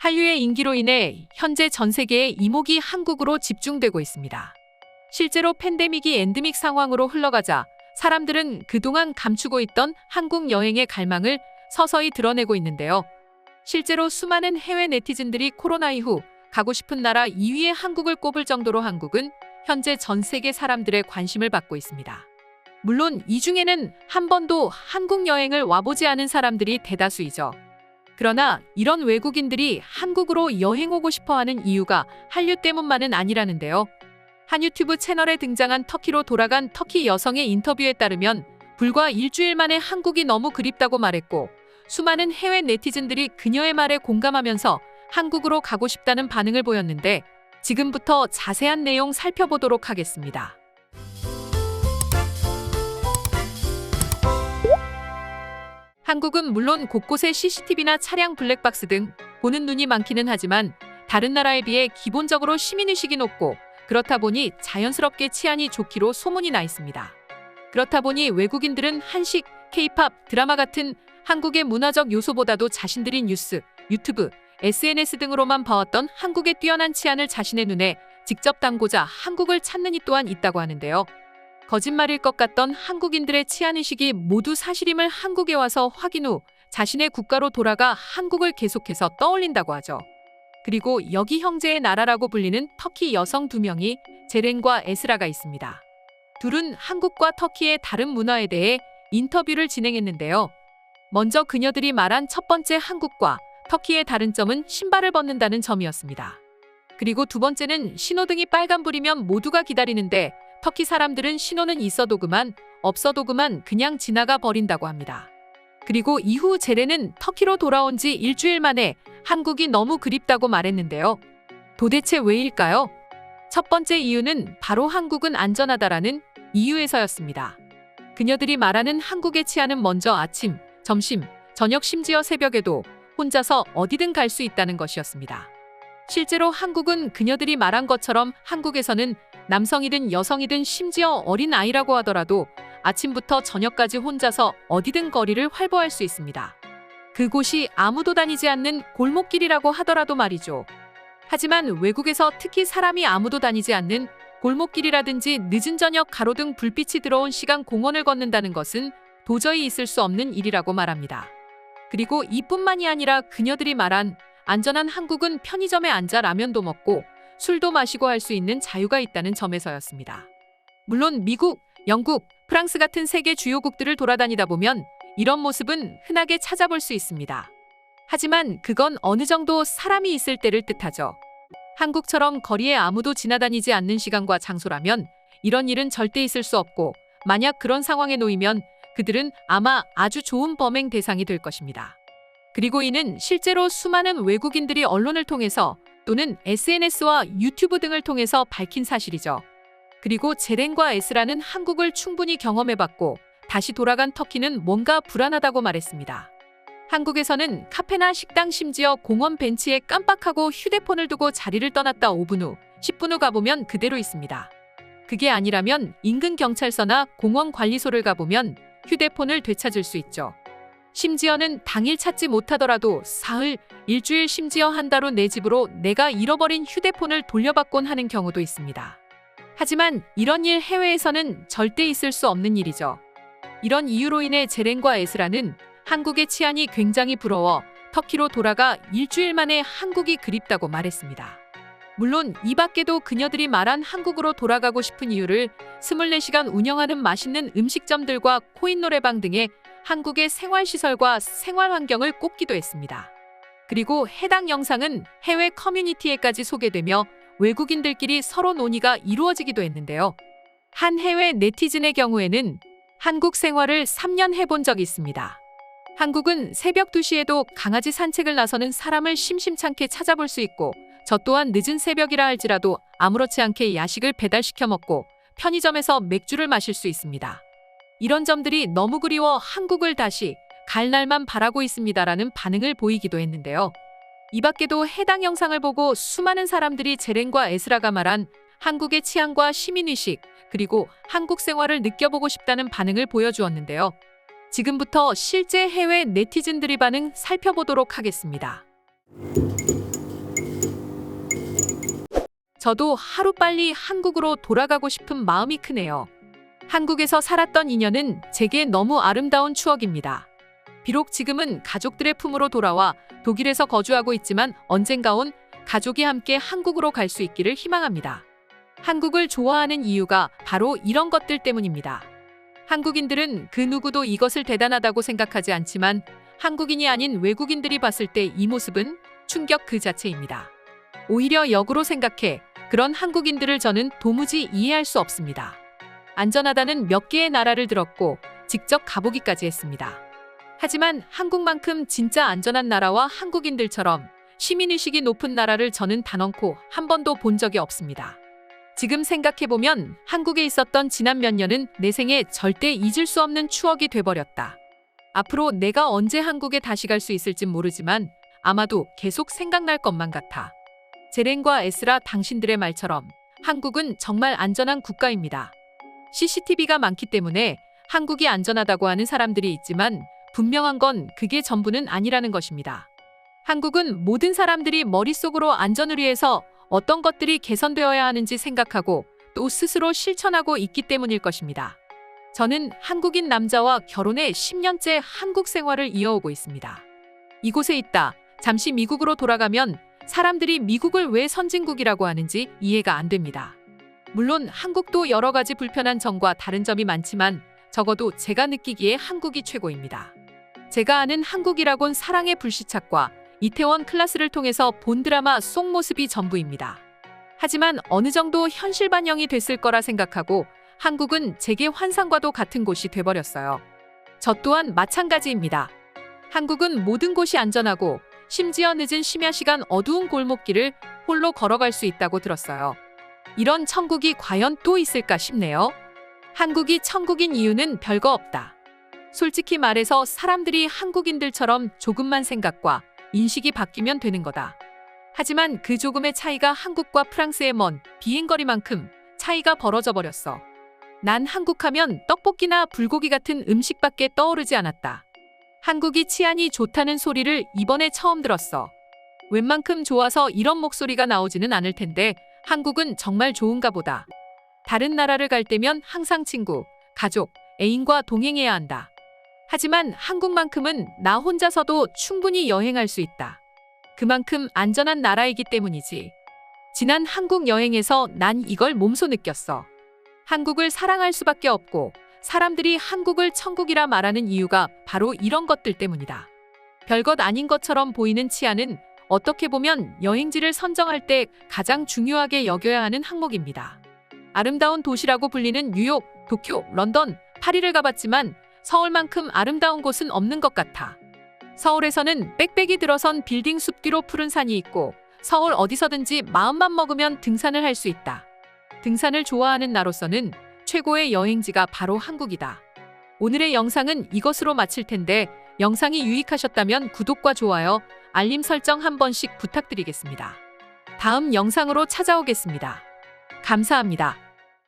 한류의 인기로 인해 현재 전 세계의 이목이 한국으로 집중되고 있습니다. 실제로 팬데믹이 엔드믹 상황으로 흘러가자 사람들은 그동안 감추고 있던 한국 여행의 갈망을 서서히 드러내고 있는데요. 실제로 수많은 해외 네티즌들이 코로나 이후 가고 싶은 나라 2위에 한국을 꼽을 정도로 한국은 현재 전 세계 사람들의 관심을 받고 있습니다. 물론 이 중에는 한 번도 한국 여행을 와보지 않은 사람들이 대다수이죠. 그러나 이런 외국인들이 한국으로 여행 오고 싶어하는 이유가 한류 때문만은 아니라는데요. 한 유튜브 채널에 등장한 터키로 돌아간 터키 여성의 인터뷰에 따르면 불과 일주일 만에 한국이 너무 그립다고 말했고, 수많은 해외 네티즌들이 그녀의 말에 공감하면서 한국으로 가고 싶다는 반응을 보였는데, 지금부터 자세한 내용 살펴보도록 하겠습니다. 한국은 물론 곳곳에 CCTV나 차량 블랙박스 등 보는 눈이 많기는 하지만 다른 나라에 비해 기본적으로 시민의식이 높고, 그렇다 보니 자연스럽게 치안이 좋기로 소문이 나 있습니다. 그렇다 보니 외국인들은 한식, K-팝, 드라마 같은 한국의 문화적 요소보다도 자신들이 뉴스, 유튜브, SNS 등으로만 봐왔던 한국의 뛰어난 치안을 자신의 눈에 직접 담고자 한국을 찾는 이 또한 있다고 하는데요. 거짓말일 것 같던 한국인들의 치안의식이 모두 사실임을 한국에 와서 확인 후 자신의 국가로 돌아가 한국을 계속해서 떠올린다고 하죠. 그리고 여기 형제의 나라라고 불리는 터키 여성 2명이 제렌과 에스라가 있습니다. 둘은 한국과 터키의 다른 문화에 대해 인터뷰를 진행했는데요. 먼저 그녀들이 말한 첫 번째 한국과 터키의 다른 점은 신발을 벗는다는 점이었습니다. 그리고 두 번째는 신호등이 빨간불이면 모두가 기다리는데 터키 사람들은 신호는 있어도 그만, 없어도 그만 그냥 지나가 버린다고 합니다. 그리고 이후 제렌은 터키로 돌아온 지 일주일 만에 한국이 너무 그립다고 말했는데요. 도대체 왜일까요? 첫 번째 이유는 바로 한국은 안전하다라는 이유에서였습니다. 그녀들이 말하는 한국의 치안은 먼저 아침, 점심, 저녁 심지어 새벽에도 혼자서 어디든 갈 수 있다는 것이었습니다. 실제로 한국은 그녀들이 말한 것처럼 한국에서는 남성이든 여성이든 심지어 어린 아이라고 하더라도 아침부터 저녁까지 혼자서 어디든 거리를 활보할 수 있습니다. 그곳이 아무도 다니지 않는 골목길이라고 하더라도 말이죠. 하지만 외국에서 특히 사람이 아무도 다니지 않는 골목길이라든지 늦은 저녁 가로등 불빛이 들어온 시간 공원을 걷는다는 것은 도저히 있을 수 없는 일이라고 말합니다. 그리고 이뿐만이 아니라 그녀들이 말한 안전한 한국은 편의점에 앉아 라면도 먹고 술도 마시고 할 수 있는 자유가 있다는 점에서였습니다. 물론 미국, 영국, 프랑스 같은 세계 주요국들을 돌아다니다 보면 이런 모습은 흔하게 찾아볼 수 있습니다. 하지만 그건 어느 정도 사람이 있을 때를 뜻하죠. 한국처럼 거리에 아무도 지나다니지 않는 시간과 장소라면 이런 일은 절대 있을 수 없고, 만약 그런 상황에 놓이면 그들은 아마 아주 좋은 범행 대상이 될 것입니다. 그리고 이는 실제로 수많은 외국인들이 언론을 통해서 또는 SNS와 유튜브 등을 통해서 밝힌 사실이죠. 그리고 제렌과 에스라는 한국을 충분히 경험해봤고 다시 돌아간 터키는 뭔가 불안하다고 말했습니다. 한국에서는 카페나 식당 심지어 공원 벤치에 깜빡하고 휴대폰을 두고 자리를 떠났다 5분 후, 10분 후 가보면 그대로 있습니다. 그게 아니라면 인근 경찰서나 공원 관리소를 가보면 휴대폰을 되찾을 수 있죠. 심지어는 당일 찾지 못하더라도 사흘, 일주일 심지어 한 달 후 내 집으로 내가 잃어버린 휴대폰을 돌려받곤 하는 경우도 있습니다. 하지만 이런 일 해외에서는 절대 있을 수 없는 일이죠. 이런 이유로 인해 제렌과 에스라는 한국의 치안이 굉장히 부러워 터키로 돌아가 일주일 만에 한국이 그립다고 말했습니다. 물론 이 밖에도 그녀들이 말한 한국으로 돌아가고 싶은 이유를 24시간 운영하는 맛있는 음식점들과 코인 노래방 등의 한국의 생활시설과 생활환경을 꼽기도 했습니다. 그리고 해당 영상은 해외 커뮤니티에까지 소개되며 외국인들끼리 서로 논의가 이루어지기도 했는데요. 한 해외 네티즌의 경우에는 한국 생활을 3년 해본 적이 있습니다. 한국은 새벽 2시에도 강아지 산책을 나서는 사람을 심심찮게 찾아볼 수 있고, 저 또한 늦은 새벽이라 할지라도 아무렇지 않게 야식을 배달시켜 먹고 편의점에서 맥주를 마실 수 있습니다. 이런 점들이 너무 그리워 한국을 다시 갈 날만 바라고 있습니다라는 반응을 보이기도 했는데요. 이 밖에도 해당 영상을 보고 수많은 사람들이 제렌과 에스라가 말한 한국의 치안과 시민의식, 그리고 한국 생활을 느껴보고 싶다는 반응을 보여주었는데요. 지금부터 실제 해외 네티즌들의 반응 살펴보도록 하겠습니다. 저도 하루빨리 한국으로 돌아가고 싶은 마음이 크네요. 한국에서 살았던 2년은 제게 너무 아름다운 추억입니다. 비록 지금은 가족들의 품으로 돌아와 독일에서 거주하고 있지만 언젠가 온 가족이 함께 한국으로 갈 수 있기를 희망합니다. 한국을 좋아하는 이유가 바로 이런 것들 때문입니다. 한국인들은 그 누구도 이것을 대단하다고 생각하지 않지만 한국인이 아닌 외국인들이 봤을 때 이 모습은 충격 그 자체입니다. 오히려 역으로 생각해 그런 한국인들을 저는 도무지 이해할 수 없습니다. 안전하다는 몇 개의 나라를 들었고 직접 가보기까지 했습니다. 하지만 한국만큼 진짜 안전한 나라와 한국인들처럼 시민의식이 높은 나라를 저는 단언코 한 번도 본 적이 없습니다. 지금 생각해보면 한국에 있었던 지난 몇 년은 내 생에 절대 잊을 수 없는 추억이 돼버렸다. 앞으로 내가 언제 한국에 다시 갈 수 있을진 모르지만 아마도 계속 생각날 것만 같아. 제렌과 에스라 당신들의 말처럼 한국은 정말 안전한 국가입니다. CCTV가 많기 때문에 한국이 안전하다고 하는 사람들이 있지만 분명한 건 그게 전부는 아니라는 것입니다. 한국은 모든 사람들이 머릿속으로 안전을 위해서 어떤 것들이 개선되어야 하는지 생각하고 또 스스로 실천하고 있기 때문일 것입니다. 저는 한국인 남자와 결혼해 10년째 한국 생활을 이어오고 있습니다. 이곳에 있다 잠시 미국으로 돌아가면 사람들이 미국을 왜 선진국이라고 하는지 이해가 안 됩니다. 물론 한국도 여러 가지 불편한 점과 다른 점이 많지만 적어도 제가 느끼기에 한국이 최고입니다. 제가 아는 한국이라곤 사랑의 불시착과 이태원 클라스를 통해서 본 드라마 속 모습이 전부입니다. 하지만 어느 정도 현실 반영이 됐을 거라 생각하고 한국은 제게 환상과도 같은 곳이 돼버렸어요. 저 또한 마찬가지입니다. 한국은 모든 곳이 안전하고 심지어 늦은 심야 시간 어두운 골목길을 홀로 걸어갈 수 있다고 들었어요. 이런 천국이 과연 또 있을까 싶네요. 한국이 천국인 이유는 별거 없다. 솔직히 말해서 사람들이 한국인들처럼 조금만 생각과 인식이 바뀌면 되는 거다. 하지만 그 조금의 차이가 한국과 프랑스의 먼 비행거리만큼 차이가 벌어져 버렸어. 난 한국하면 떡볶이나 불고기 같은 음식밖에 떠오르지 않았다. 한국이 치안이 좋다는 소리를 이번에 처음 들었어. 웬만큼 좋아서 이런 목소리가 나오지는 않을 텐데 한국은 정말 좋은가 보다. 다른 나라를 갈 때면 항상 친구, 가족, 애인과 동행해야 한다. 하지만 한국만큼은 나 혼자서도 충분히 여행할 수 있다. 그만큼 안전한 나라이기 때문이지. 지난 한국 여행에서 난 이걸 몸소 느꼈어. 한국을 사랑할 수밖에 없고 사람들이 한국을 천국이라 말하는 이유가 바로 이런 것들 때문이다. 별것 아닌 것처럼 보이는 치안은 어떻게 보면 여행지를 선정할 때 가장 중요하게 여겨야 하는 항목입니다. 아름다운 도시라고 불리는 뉴욕, 도쿄, 런던, 파리를 가봤지만 서울만큼 아름다운 곳은 없는 것 같아. 서울에서는 빽빽이 들어선 빌딩 숲 뒤로 푸른 산이 있고 서울 어디서든지 마음만 먹으면 등산을 할 수 있다. 등산을 좋아하는 나로서는 최고의 여행지가 바로 한국이다. 오늘의 영상은 이것으로 마칠 텐데 영상이 유익하셨다면 구독과 좋아요, 알림 설정 한 번씩 부탁드리겠습니다. 다음 영상으로 찾아오겠습니다. 감사합니다.